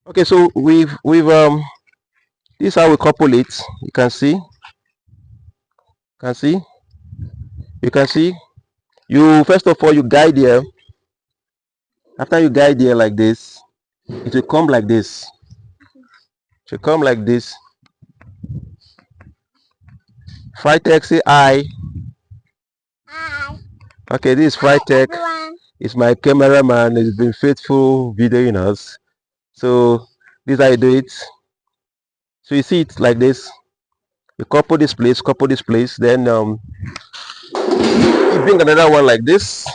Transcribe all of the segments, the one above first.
Okay, so we've this is how we couple it. You can see, can see, you can see. You first of all you guide here. After you guide here like this, it will come like this. It will come like this. Frytech say hi. Hi. Okay, this is Hi, Frytech. everyone. It's my cameraman. He's been faithful videoing us. So this is how you do it. So you see it like this. You couple this place. Then you bring another one like this.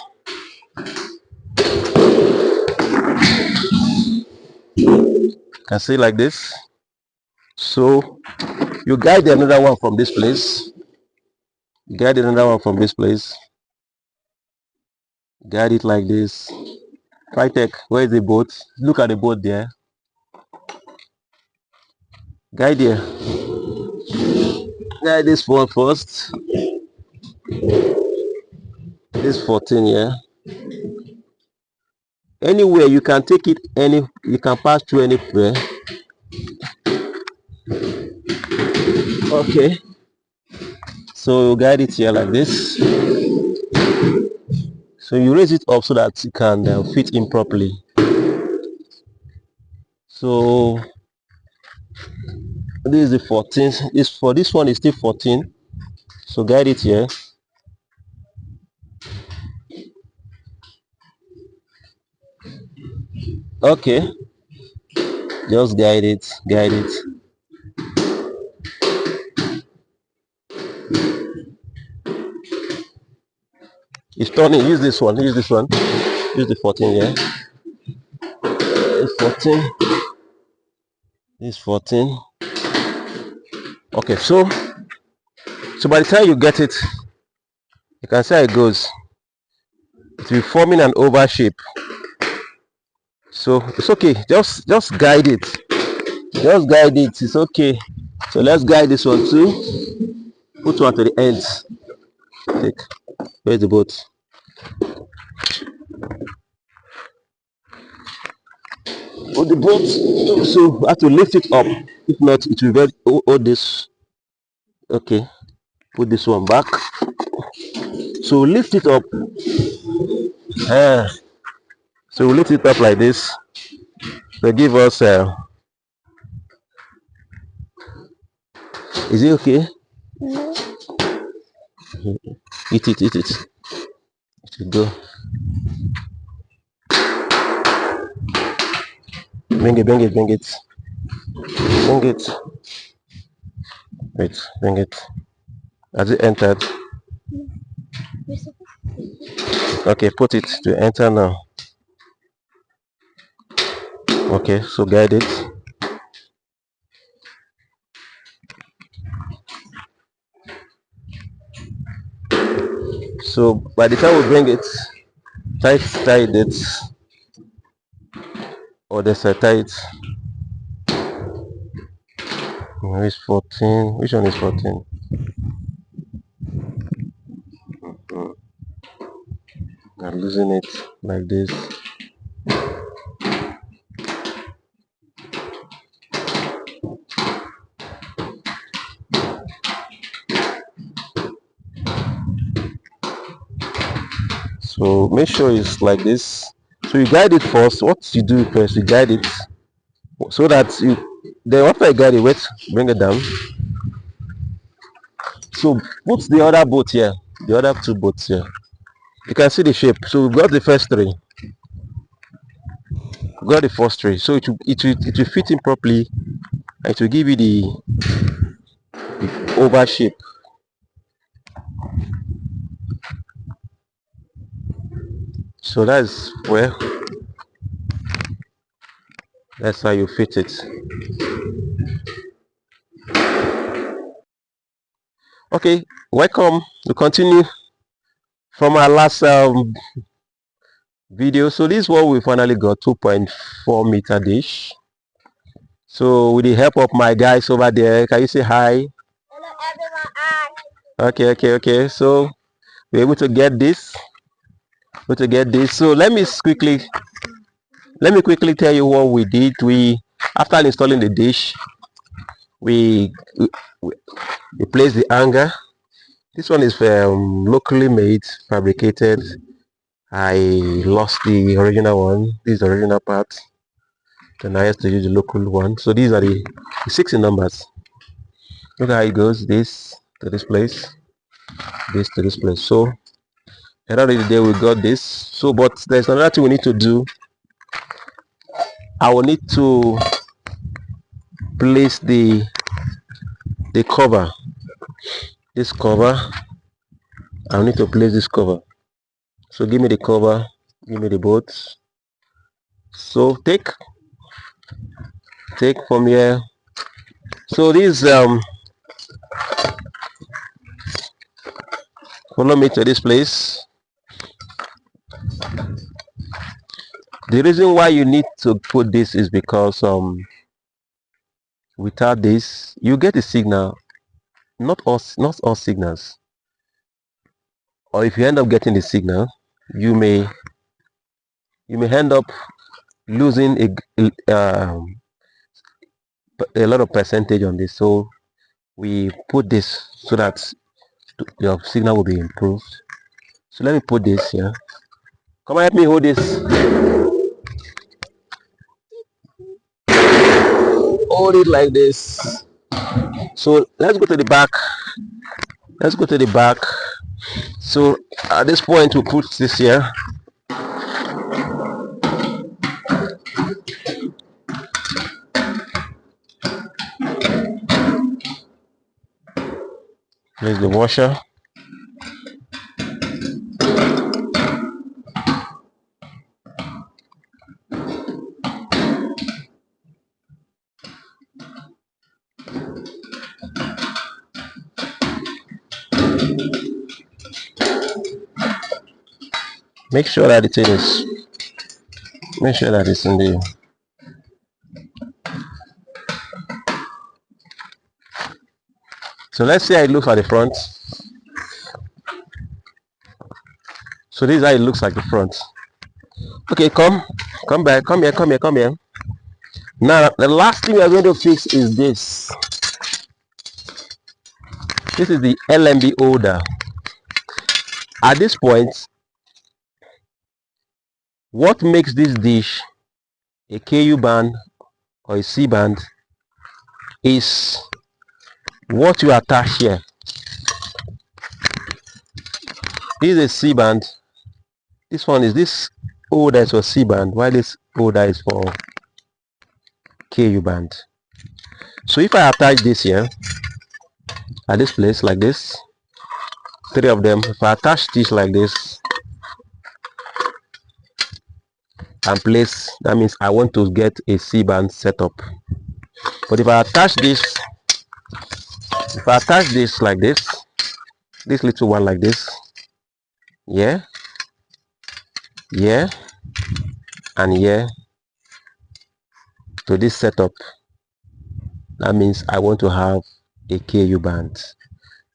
You can see like this. So you guide another one from this place. Guide another one from this place. Guide it like this. Frytech, where is the boat? Look at the boat there. Guide here. Guide this one first. This 14 here. Anywhere you can take it, you can pass through anywhere. Okay. So you guide it here like this. So you raise it up so that it can fit in properly. So this is the 14. This one is still 14. So guide it here. Okay. Just guide it. Guide it. It's turning. Use this one. Use this one. Use the 14 here. It's 14. This 14. Okay. So by the time you get it, you can see how it goes. It will be forming an oval shape. So it's okay. Just guide it. Just guide it. It's okay. So let's guide this one too. Put one to the end. Take. Where's the boat? Put the boat. So I have to lift it up. If not, it will very hold this. Okay. Put this one back. So lift it up. So we lift it up like this. They give us. Is it okay? No. Eat it. Eat it. It should go. Bring it. Bring it. Bring it. Bring it. Wait. Bring it. Has it entered? Okay. Put it to enter now. Okay. So guide it. So by the time we bring it, tight it, or there's a tight. Where is 14? Which one is 14? I'm losing it like this. So make sure it's like this. So you guide it first. What you do first, you guide it so that you then after you guide it, wait, bring it down. So put the other boat here, the other two boats here. You can see the shape. So we've got the first three. We've got the first three. So it will fit in properly and it will give you the oval shape. So that's how you fit it. Okay, welcome. We continue from our last video. So this is what we finally got, 2.4 meter dish. So with the help of my guys over there, can you say hi? Hello, everyone. Hi. Okay. So we're able to get this. So let me quickly tell you what we did. After installing the dish, we, we, we place the hanger. This one is locally made, fabricated. I lost the original one. This is the original part. Then I have to use the local one. So these are the 6 in numbers. Look how it goes. This to this place, this to this place. So at the end of the day, we got this. So, but there's another thing we need to do. I will need to place the cover. This cover. I need to place this cover. So give me the cover. Give me the bolts. So take from here. So this follow me to this place. The reason why you need to put this is because without this you get a signal. Not all signals. Or if you end up getting the signal, you may end up losing a lot of percentage on this. So we put this so that your signal will be improved. So let me put this here. Come on, help me hold this. Hold it like this. So let's go to the back. Let's go to the back. So at this point we put this here. Here's the washer. Make sure that it's in the. So let's see how it looks at the front. So this is how it looks like the front. Okay, come back, come here. Now the last thing we are going to fix is this. This is the LMB holder. At this point, what makes this dish a KU band or a C band is what you attach here. This is a C band. This holder is for C band, while this holder is for KU band. So if I attach this here at this place like this, 3 of them, if I attach this like this and place, that means I want to get a C band setup. But if I attach this like this little one like this, yeah, and here to this setup, that means I want to have a KU band.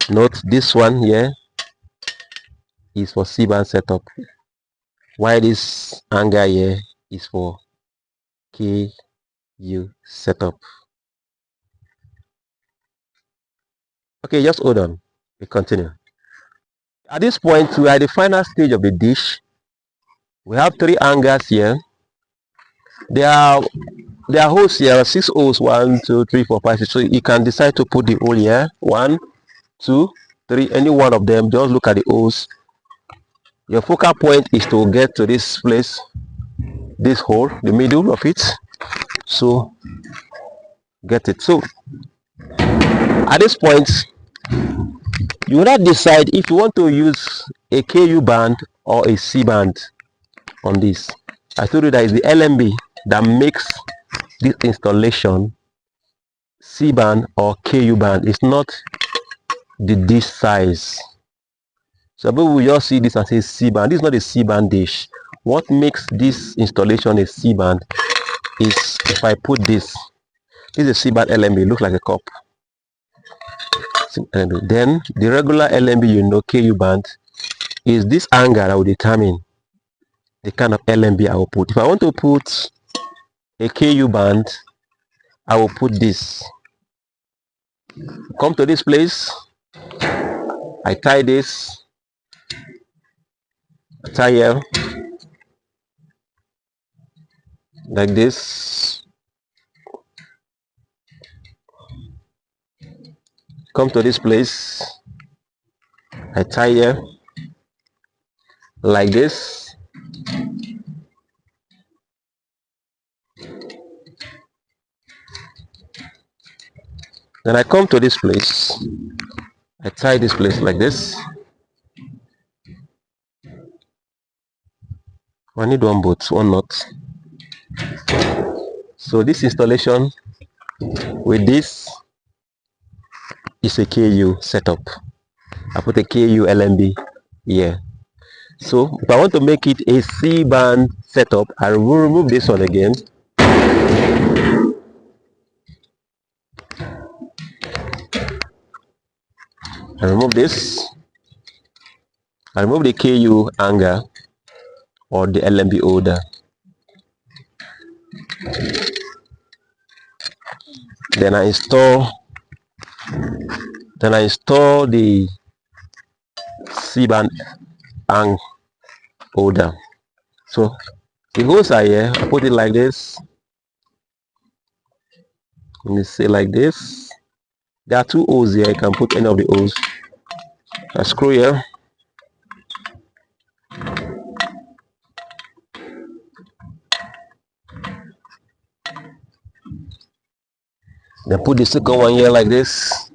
Note this one here is for C band setup, while this hanger here is for KU setup. Okay, just hold on. We continue. At this point, we are at the final stage of the dish. We have 3 hangers here. There are holes here, 6 holes, 1, 2, 3, 4, 5, 6. So you can decide to put the hole here, 1, 2, 3, any one of them. Just look at the holes. Your focal point is to get to this place, this hole, the middle of it. So get it. So at this point, you will not decide if you want to use a KU band or a C band on this. I told you that is the LMB that makes this installation C band or KU band. It's not the dish size. So people will just see this and say C band. This is not a C band dish. What makes this installation a C band is if I put this. This is a C band LMB. It looks like a cup. Then the regular LMB, you know, KU band, is this hanger that will determine the kind of LMB I will put. If I want to put a KU band, I will put this. Come to this place. I tie this. Tie here like this. Come to this place. I tie here like this. Then I come to this place. I tie this place like this. I need one bolt, one nut. So this installation with this is a KU setup. I put a KU LMB here. So if I want to make it a C band setup, I will remove this one again. I remove this. I remove the KU hanger or the LMB holder. Then I install the C band hang holder. So the holes are here. I put it like this. Let me say like this. There are two holes here. You can put any of the holes. A screw here. Then put the second one here like this.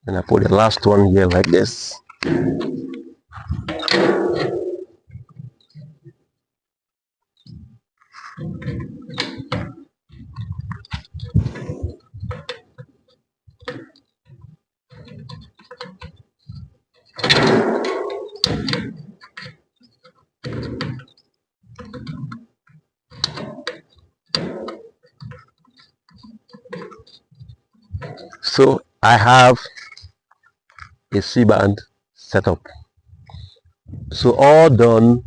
And I put the last one here like this. So I have a C-band setup. So all done,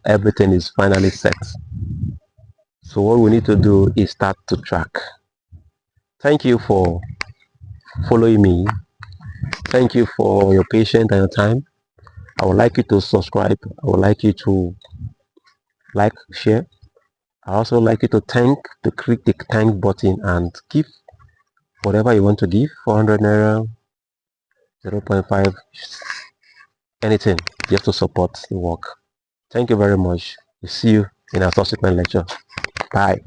everything is finally set. So what we need to do is start to track. Thank you for following me. Thank you for your patience and your time. I would like you to subscribe. I would like you to like, share. I also like you to click the thank button and give whatever you want to give. 400 naira, 0.5, anything. You have to support the work. Thank you very much. We'll see you in our subsequent lecture. Bye.